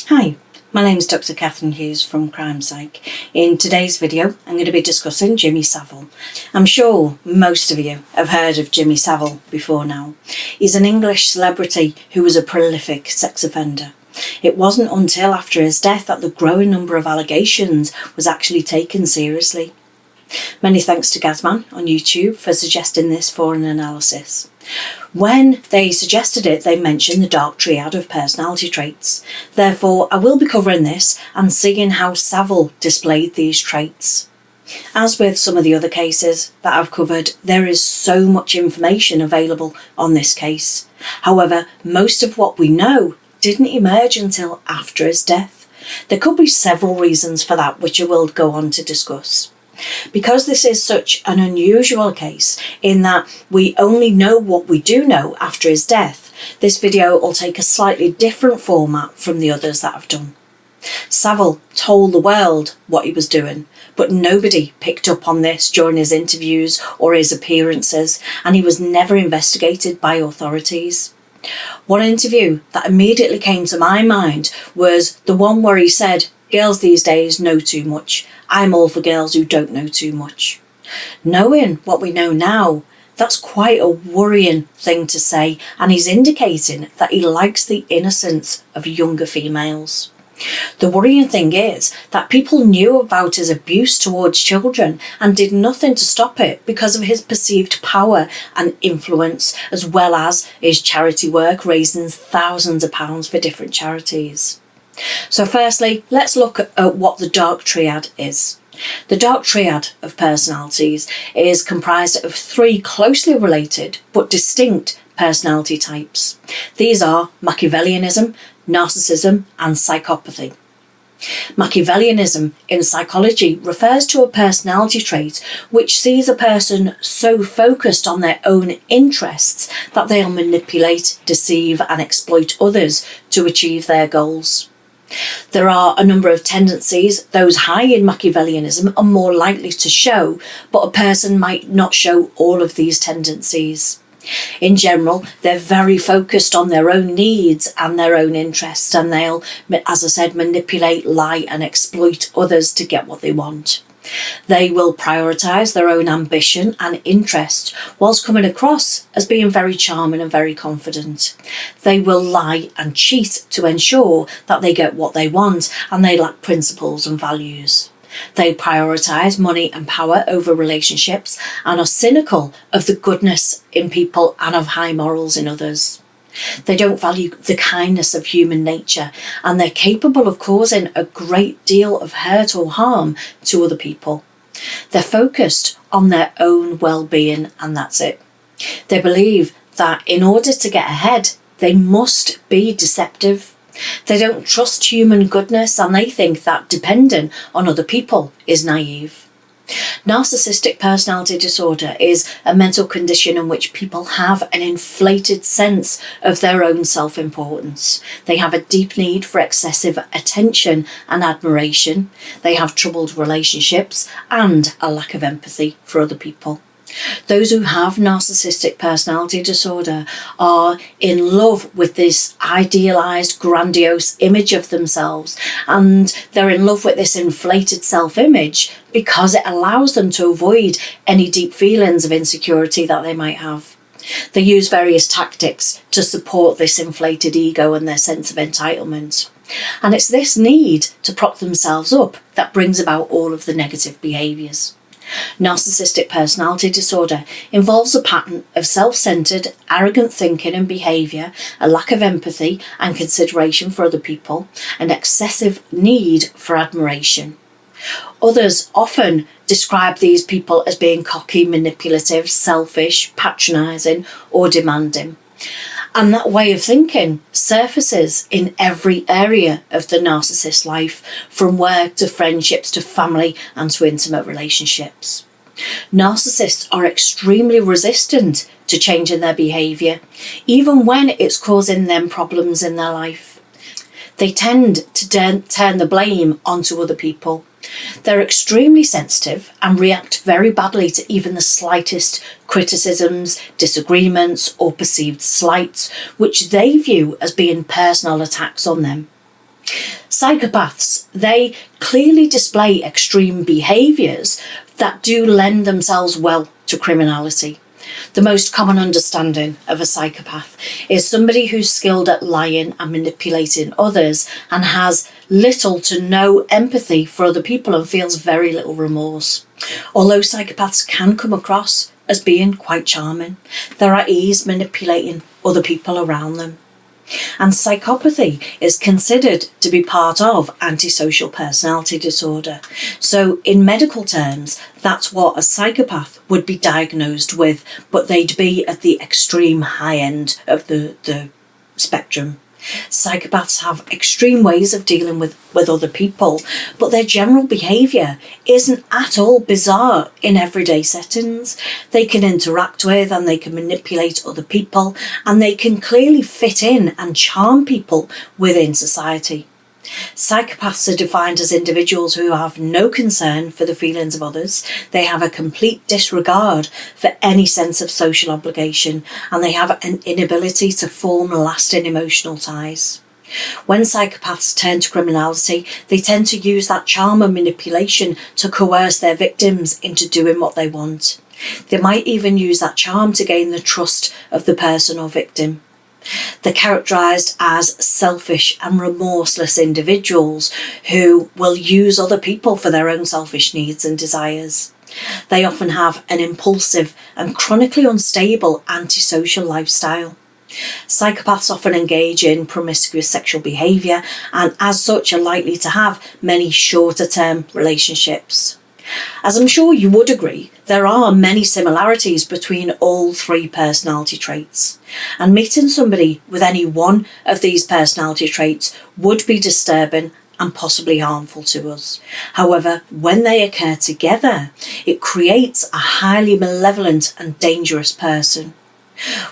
Hi, my name is Dr. Catherine Hughes from Crime Psych. In today's video, I'm going to be discussing Jimmy Savile. I'm sure most of you have heard of Jimmy Savile before now. He's an English celebrity who was a prolific sex offender. It wasn't until after his death that the growing number of allegations was actually taken seriously. Many thanks to Gazman on YouTube for suggesting this for an analysis. When they suggested it, they mentioned the dark triad of personality traits. Therefore, I will be covering this and seeing how Savile displayed these traits. As with some of the other cases that I've covered, there is so much information available on this case. However, most of what we know didn't emerge until after his death. There could be several reasons for that, which I will go on to discuss. Because this is such an unusual case in that we only know what we do know after his death, this video will take a slightly different format from the others that I've done. Savile told the world what he was doing, but nobody picked up on this during his interviews or his appearances, and he was never investigated by authorities. One interview that immediately came to my mind was the one where he said, "Girls these days know too much. I'm all for girls who don't know too much." Knowing what we know now, that's quite a worrying thing to say, and he's indicating that he likes the innocence of younger females. The worrying thing is that people knew about his abuse towards children and did nothing to stop it because of his perceived power and influence, as well as his charity work, raising thousands of pounds for different charities. So firstly, let's look at what the dark triad is. The dark triad of personalities is comprised of three closely related but distinct personality types. These are Machiavellianism, Narcissism, and Psychopathy. Machiavellianism in psychology refers to a personality trait which sees a person so focused on their own interests that they'll manipulate, deceive, and exploit others to achieve their goals. There are a number of tendencies those high in Machiavellianism are more likely to show, but a person might not show all of these tendencies. In general, they're very focused on their own needs and their own interests, and they'll, as I said, manipulate, lie, and exploit others to get what they want. They will prioritise their own ambition and interest whilst coming across as being very charming and very confident. They will lie and cheat to ensure that they get what they want, and they lack principles and values. They prioritise money and power over relationships and are cynical of the goodness in people and of high morals in others. They don't value the kindness of human nature, and they're capable of causing a great deal of hurt or harm to other people. They're focused on their own well-being, and that's it. They believe that in order to get ahead, they must be deceptive. They don't trust human goodness, and they think that depending on other people is naive. Narcissistic personality disorder is a mental condition in which people have an inflated sense of their own self-importance. They have a deep need for excessive attention and admiration. They have troubled relationships and a lack of empathy for other people. Those who have narcissistic personality disorder are in love with this idealised, grandiose image of themselves, and they're in love with this inflated self-image because it allows them to avoid any deep feelings of insecurity that they might have. They use various tactics to support this inflated ego and their sense of entitlement. And it's this need to prop themselves up that brings about all of the negative behaviours. Narcissistic personality disorder involves a pattern of self-centred, arrogant thinking and behaviour, a lack of empathy and consideration for other people, an excessive need for admiration. Others often describe these people as being cocky, manipulative, selfish, patronising or demanding. And that way of thinking surfaces in every area of the narcissist's life, from work to friendships to family and to intimate relationships. Narcissists are extremely resistant to changing their behaviour, even when it's causing them problems in their life. They tend to turn the blame onto other people. They're extremely sensitive and react very badly to even the slightest criticisms, disagreements, or perceived slights, which they view as being personal attacks on them. Psychopaths, they clearly display extreme behaviours that do lend themselves well to criminality. The most common understanding of a psychopath is somebody who's skilled at lying and manipulating others and has little to no empathy for other people and feels very little remorse. Although psychopaths can come across as being quite charming, they're at ease manipulating other people around them. And psychopathy is considered to be part of antisocial personality disorder. So in medical terms, that's what a psychopath would be diagnosed with, but they'd be at the extreme high end of the spectrum. Psychopaths have extreme ways of dealing with other people, but their general behaviour isn't at all bizarre in everyday settings. They can interact with and they can manipulate other people, and they can clearly fit in and charm people within society. Psychopaths are defined as individuals who have no concern for the feelings of others. They have a complete disregard for any sense of social obligation, and they have an inability to form lasting emotional ties. When psychopaths turn to criminality, they tend to use that charm and manipulation to coerce their victims into doing what they want. They might even use that charm to gain the trust of the person or victim. They're characterised as selfish and remorseless individuals who will use other people for their own selfish needs and desires. They often have an impulsive and chronically unstable antisocial lifestyle. Psychopaths often engage in promiscuous sexual behaviour and as such are likely to have many shorter-term relationships. As I'm sure you would agree, there are many similarities between all three personality traits, and meeting somebody with any one of these personality traits would be disturbing and possibly harmful to us. However, when they occur together, it creates a highly malevolent and dangerous person.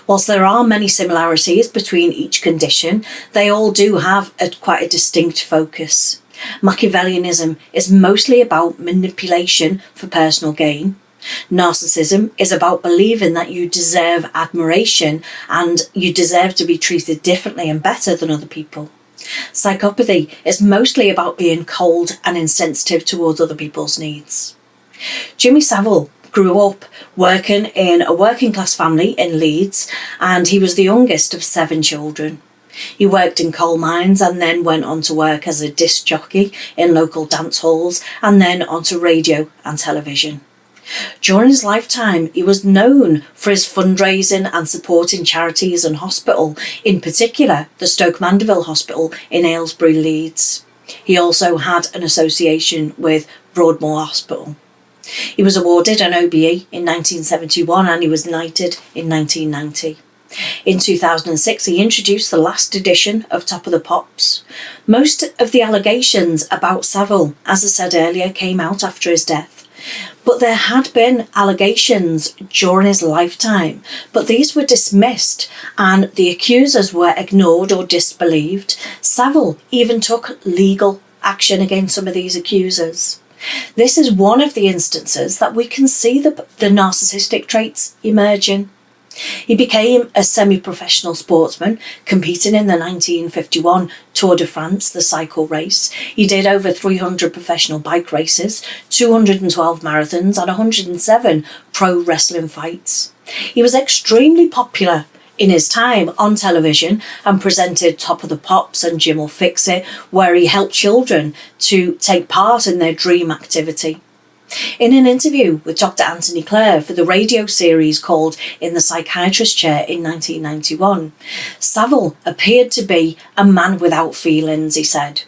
Whilst there are many similarities between each condition, they all do have quite a distinct focus. Machiavellianism is mostly about manipulation for personal gain. Narcissism is about believing that you deserve admiration and you deserve to be treated differently and better than other people. Psychopathy is mostly about being cold and insensitive towards other people's needs. Jimmy Savile grew up working in a working class family in Leeds, and he was the youngest of 7 children. He worked in coal mines and then went on to work as a disc jockey in local dance halls and then onto radio and television. During his lifetime, he was known for his fundraising and supporting charities and hospital, in particular the Stoke Mandeville Hospital in Aylesbury, Leeds. He also had an association with Broadmoor Hospital. He was awarded an OBE in 1971 and he was knighted in 1990. In 2006, he introduced the last edition of Top of the Pops. Most of the allegations about Savile, as I said earlier, came out after his death. But there had been allegations during his lifetime, but these were dismissed and the accusers were ignored or disbelieved. Savile even took legal action against some of these accusers. This is one of the instances that we can see the narcissistic traits emerging. He became a semi-professional sportsman, competing in the 1951 Tour de France, the cycle race. He did over 300 professional bike races, 212 marathons and 107 pro wrestling fights. He was extremely popular in his time on television and presented Top of the Pops and Jim Will Fix It, where he helped children to take part in their dream activity. In an interview with Dr. Anthony Clare for the radio series called In the Psychiatrist's Chair in 1991, Savile appeared to be a man without feelings, he said.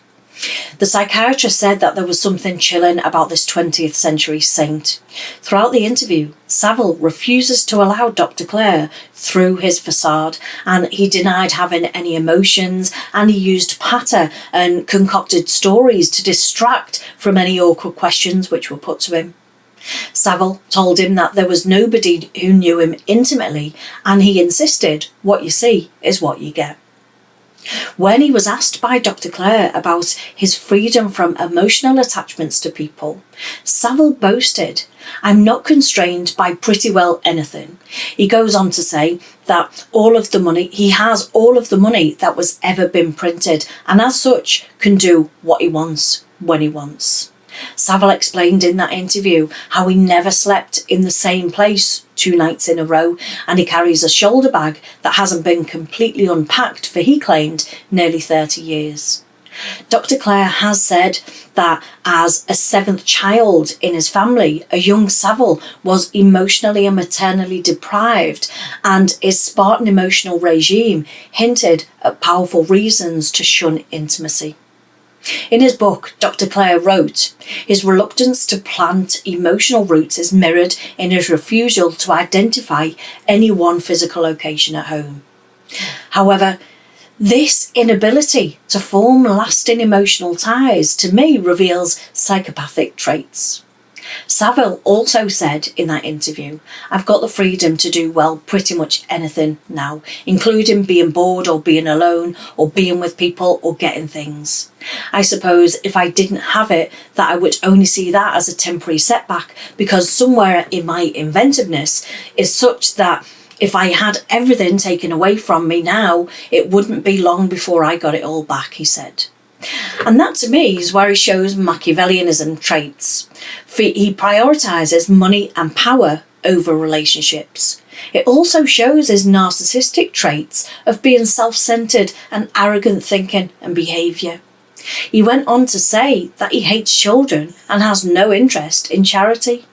The psychiatrist said that there was something chilling about this 20th century saint. Throughout the interview, Savile refuses to allow Dr. Clare through his facade, and he denied having any emotions, and he used patter and concocted stories to distract from any awkward questions which were put to him. Savile told him that there was nobody who knew him intimately, and he insisted, what you see is what you get. When he was asked by Dr. Clare about his freedom from emotional attachments to people, Savile boasted, "I'm not constrained by pretty well anything." He goes on to say that he has all of the money that was ever been printed, and as such can do what he wants when he wants. Savile explained in that interview how he never slept in the same place 2 nights in a row, and he carries a shoulder bag that hasn't been completely unpacked for, he claimed, nearly 30 years. Dr. Clare has said that as a 7th child in his family, a young Savile was emotionally and maternally deprived, and his Spartan emotional regime hinted at powerful reasons to shun intimacy. In his book, Dr. Clare wrote, his reluctance to plant emotional roots is mirrored in his refusal to identify any one physical location at home. However, this inability to form lasting emotional ties, to me, reveals psychopathic traits. Savile also said in that interview, "I've got the freedom to do, well, pretty much anything now, including being bored or being alone or being with people or getting things. I suppose if I didn't have it, that I would only see that as a temporary setback, because somewhere in my inventiveness is such that if I had everything taken away from me now, it wouldn't be long before I got it all back," he said. And that to me is where he shows Machiavellianism traits. He prioritises money and power over relationships. It also shows his narcissistic traits of being self-centred and arrogant thinking and behaviour. He went on to say that he hates children and has no interest in charity.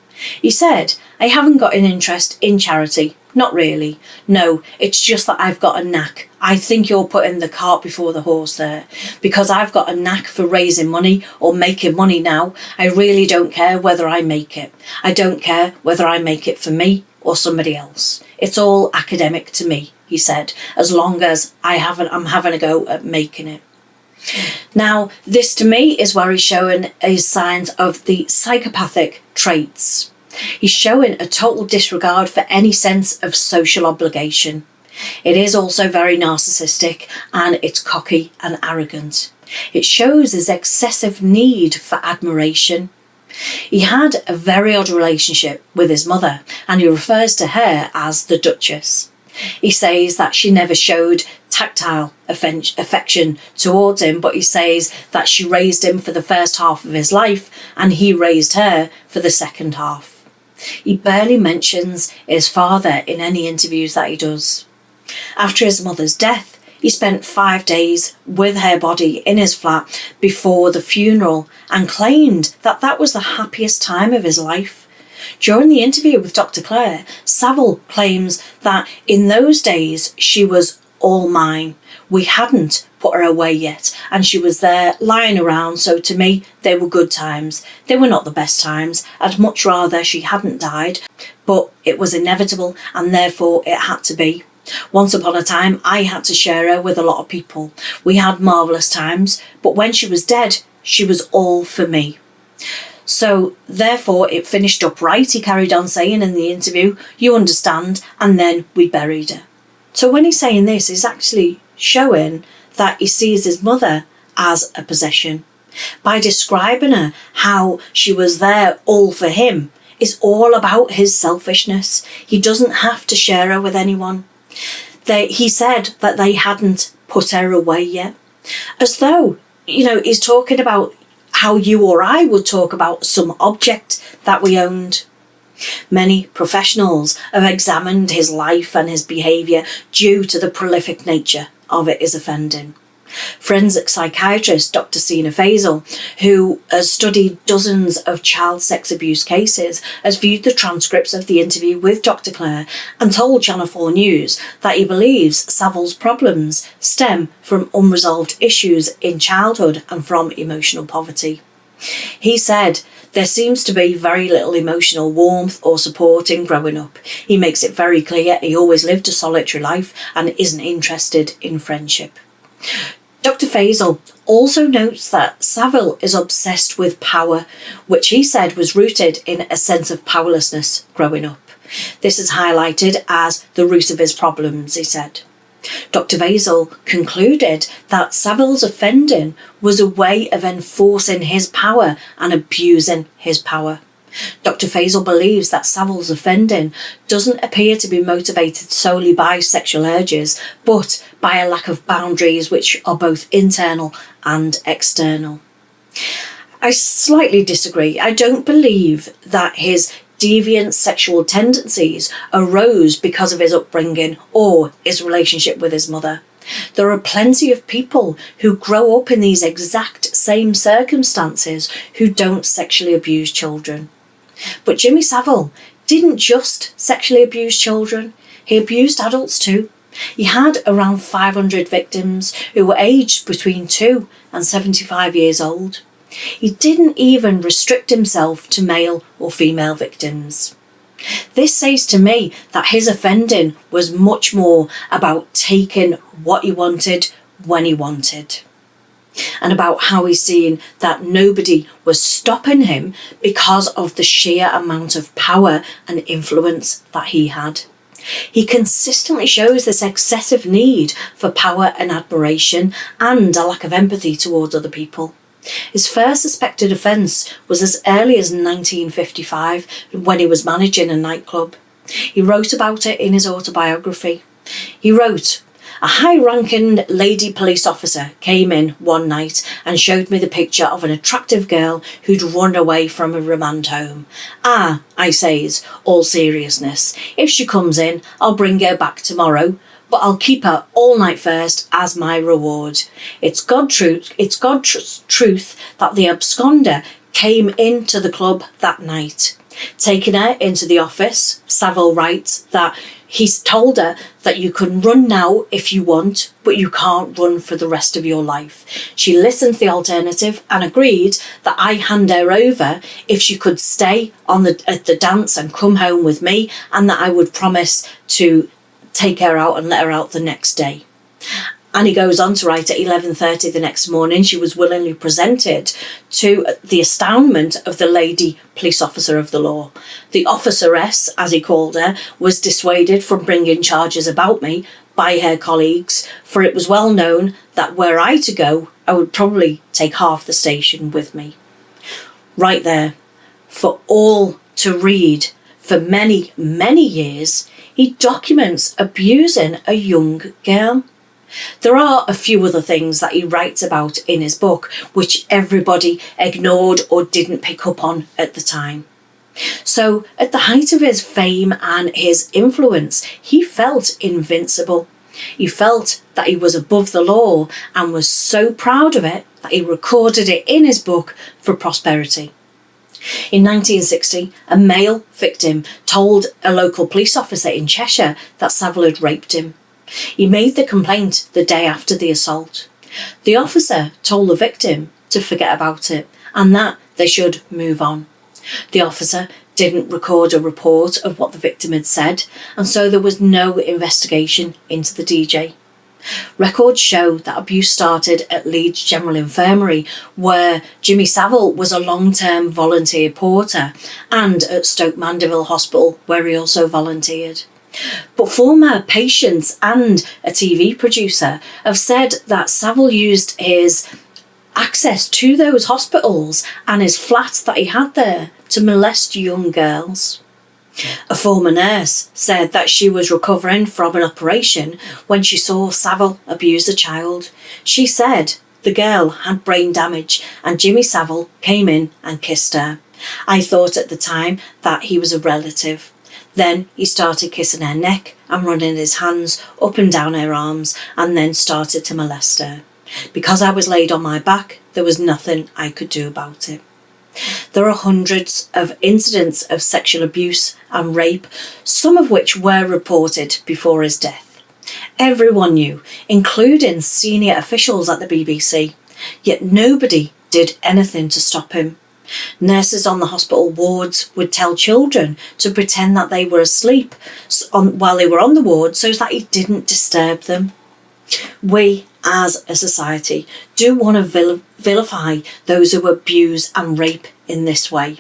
He said, "I haven't got an interest in charity. Not really. No, it's just that I've got a knack. I think you're putting the cart before the horse there. Because I've got a knack for raising money or making money now, I really don't care whether I make it. I don't care whether I make it for me or somebody else. It's all academic to me," he said, "as long as I'm having a go at making it." Now, this to me is where he's showing his signs of the psychopathic traits. He's showing a total disregard for any sense of social obligation. It is also very narcissistic, and it's cocky and arrogant. It shows his excessive need for admiration. He had a very odd relationship with his mother, and he refers to her as the Duchess. He says that she never showed tactile affection towards him, but he says that she raised him for the first half of his life and he raised her for the second half. He barely mentions his father in any interviews that he does. After his mother's death, he spent 5 days with her body in his flat before the funeral and claimed that that was the happiest time of his life. During the interview with Dr. Clare, Savile claims that in those days she was all mine. We hadn't put her away yet, and she was there lying around, so to me they were good times. They were not the best times. I'd much rather she hadn't died, but it was inevitable and therefore it had to be. Once upon a time I had to share her with a lot of people. We had marvellous times, but when she was dead, she was all for me. So therefore it finished up right, he carried on saying in the interview, "You understand," and then we buried her. So when he's saying this, he's actually showing that he sees his mother as a possession. By describing her, how she was there all for him, is all about his selfishness. He doesn't have to share her with anyone. He said that they hadn't put her away yet. As though, he's talking about how you or I would talk about some object that we owned. Many professionals have examined his life and his behaviour due to the prolific nature of his offending. Forensic psychiatrist Dr. Jimmy Savile, who has studied dozens of child sex abuse cases, has viewed the transcripts of the interview with Dr. Clare and told Channel 4 News that he believes Savile's problems stem from unresolved issues in childhood and from emotional poverty. He said, "There seems to be very little emotional warmth or support in growing up. He makes it very clear he always lived a solitary life and isn't interested in friendship." Dr. Savile also notes that Savile is obsessed with power, which he said was rooted in a sense of powerlessness growing up. This is highlighted as the root of his problems, he said. Dr. Savile concluded that Savile's offending was a way of enforcing his power and abusing his power. Dr. Savile believes that Savile's offending doesn't appear to be motivated solely by sexual urges, but by a lack of boundaries which are both internal and external. I slightly disagree. I don't believe that his deviant sexual tendencies arose because of his upbringing or his relationship with his mother. There are plenty of people who grow up in these exact same circumstances who don't sexually abuse children. But Jimmy Savile didn't just sexually abuse children, he abused adults too. He had around 500 victims who were aged between 2 and 75 years old. He didn't even restrict himself to male or female victims. This says to me that his offending was much more about taking what he wanted when he wanted, and about how he's seen that nobody was stopping him because of the sheer amount of power and influence that he had. He consistently shows this excessive need for power and admiration and a lack of empathy towards other people. His first suspected offence was as early as 1955 when he was managing a nightclub. He wrote about it in his autobiography. He wrote, "A high-ranking lady police officer came in one night and showed me the picture of an attractive girl who'd run away from a remand home. 'Ah,' I says, all seriousness, 'if she comes in, I'll bring her back tomorrow, but I'll keep her all night first as my reward. It's God's truth that the absconder came into the club that night. Taking her into the office, Savile writes that he's told her that you can run now if you want, but you can't run for the rest of your life. She listened to the alternative and agreed that I hand her over if she could stay at the dance and come home with me, and that I would promise to take her out and let her out the next day.' And he goes on to write, at 11:30 the next morning, she was willingly presented to the astoundment of the lady police officer of the law. The officeress, as he called her, was dissuaded from bringing charges about me by her colleagues, for it was well known that were I to go, I would probably take half the station with me." Right there, for all to read. For many, many years, he documents abusing a young girl. There are a few other things that he writes about in his book which everybody ignored or didn't pick up on at the time. So at the height of his fame and his influence, he felt invincible. He felt that he was above the law and was so proud of it that he recorded it in his book for prosperity. In 1960, a male victim told a local police officer in Cheshire that Savile had raped him. He made the complaint the day after the assault. The officer told the victim to forget about it and that they should move on. The officer didn't record a report of what the victim had said, and so there was no investigation into the DJ. Records show that abuse started at Leeds General Infirmary, where Jimmy Savile was a long-term volunteer porter, and at Stoke Mandeville Hospital, where he also volunteered. But former patients and a TV producer have said that Savile used his access to those hospitals and his flat that he had there to molest young girls. A former nurse said that she was recovering from an operation when she saw Savile abuse a child. She said the girl had brain damage and Jimmy Savile came in and kissed her. I thought at the time that he was a relative. Then he started kissing her neck and running his hands up and down her arms, and then started to molest her. Because I was laid on my back, there was nothing I could do about it. There are hundreds of incidents of sexual abuse and rape, some of which were reported before his death. Everyone knew, including senior officials at the BBC, yet nobody did anything to stop him. Nurses on the hospital wards would tell children to pretend that they were asleep while they were on the ward so that it didn't disturb them. We, as a society, do want to vilify those who abuse and rape in this way.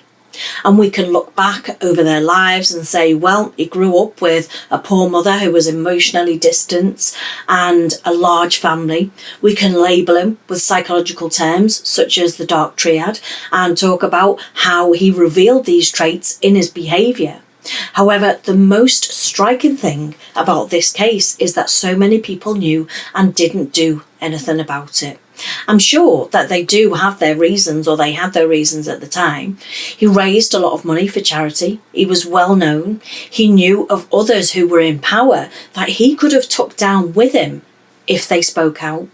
And we can look back over their lives and say, well, he grew up with a poor mother who was emotionally distant and a large family. We can label him with psychological terms such as the dark triad and talk about how he revealed these traits in his behaviour. However, the most striking thing about this case is that so many people knew and didn't do anything about it. I'm sure that they do have their reasons, or they had their reasons at the time. He raised a lot of money for charity. He was well known. He knew of others who were in power that he could have took down with him if they spoke out.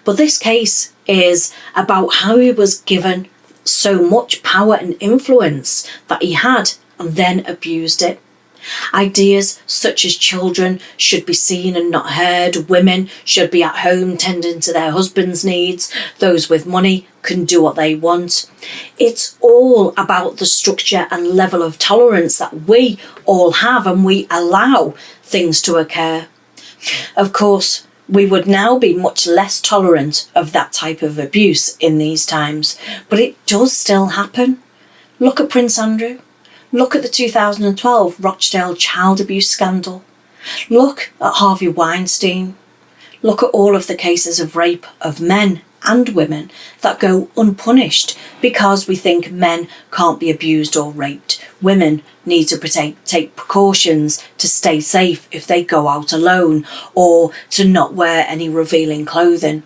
But this case is about how he was given so much power and influence that he had and then abused it. Ideas such as children should be seen and not heard, women should be at home tending to their husband's needs, those with money can do what they want. It's all about the structure and level of tolerance that we all have, and we allow things to occur. Of course, we would now be much less tolerant of that type of abuse in these times, but it does still happen. Look at Prince Andrew. Look at the 2012 Rochdale child abuse scandal. Look at Harvey Weinstein. Look at all of the cases of rape of men and women that go unpunished because we think men can't be abused or raped. Women need to take precautions to stay safe if they go out alone, or to not wear any revealing clothing.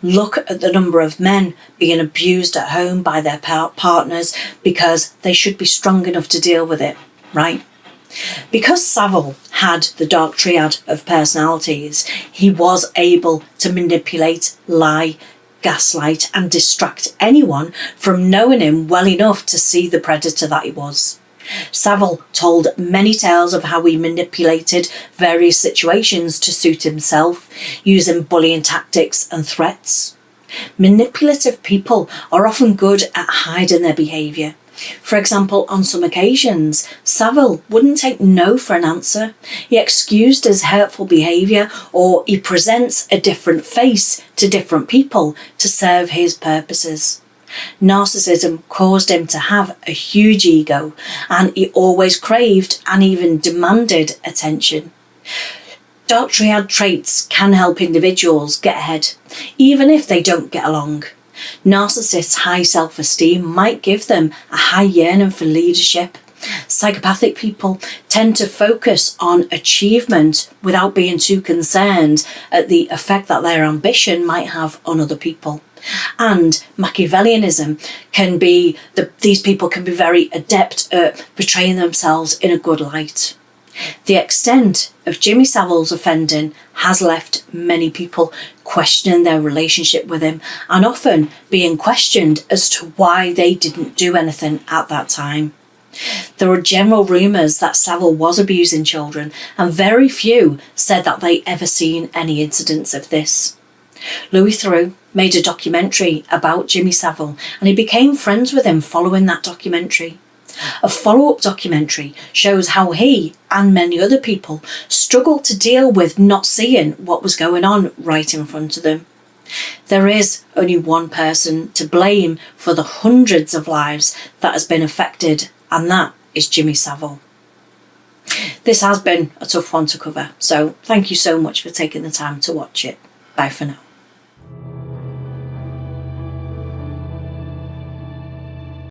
Look at the number of men being abused at home by their partners because they should be strong enough to deal with it, right? Because Savile had the dark triad of personalities, he was able to manipulate, lie, gaslight and distract anyone from knowing him well enough to see the predator that he was. Savile told many tales of how he manipulated various situations to suit himself, using bullying tactics and threats. Manipulative people are often good at hiding their behaviour. For example, on some occasions, Savile wouldn't take no for an answer. He excused his hurtful behaviour, or he presents a different face to different people to serve his purposes. Narcissism caused him to have a huge ego, and he always craved and even demanded attention. Dark triad traits can help individuals get ahead, even if they don't get along. Narcissists' high self-esteem might give them a high yearning for leadership. Psychopathic people tend to focus on achievement without being too concerned at the effect that their ambition might have on other people. And Machiavellianism can be, these people can be very adept at portraying themselves in a good light. The extent of Jimmy Savile's offending has left many people questioning their relationship with him, and often being questioned as to why they didn't do anything at that time. There are general rumours that Savile was abusing children, and very few said that they ever seen any incidents of this. Louis Theroux made a documentary about Jimmy Savile, and he became friends with him following that documentary. A follow-up documentary shows how he and many other people struggled to deal with not seeing what was going on right in front of them. There is only one person to blame for the hundreds of lives that has been affected, and that is Jimmy Savile. This has been a tough one to cover, so thank you so much for taking the time to watch it. Bye for now.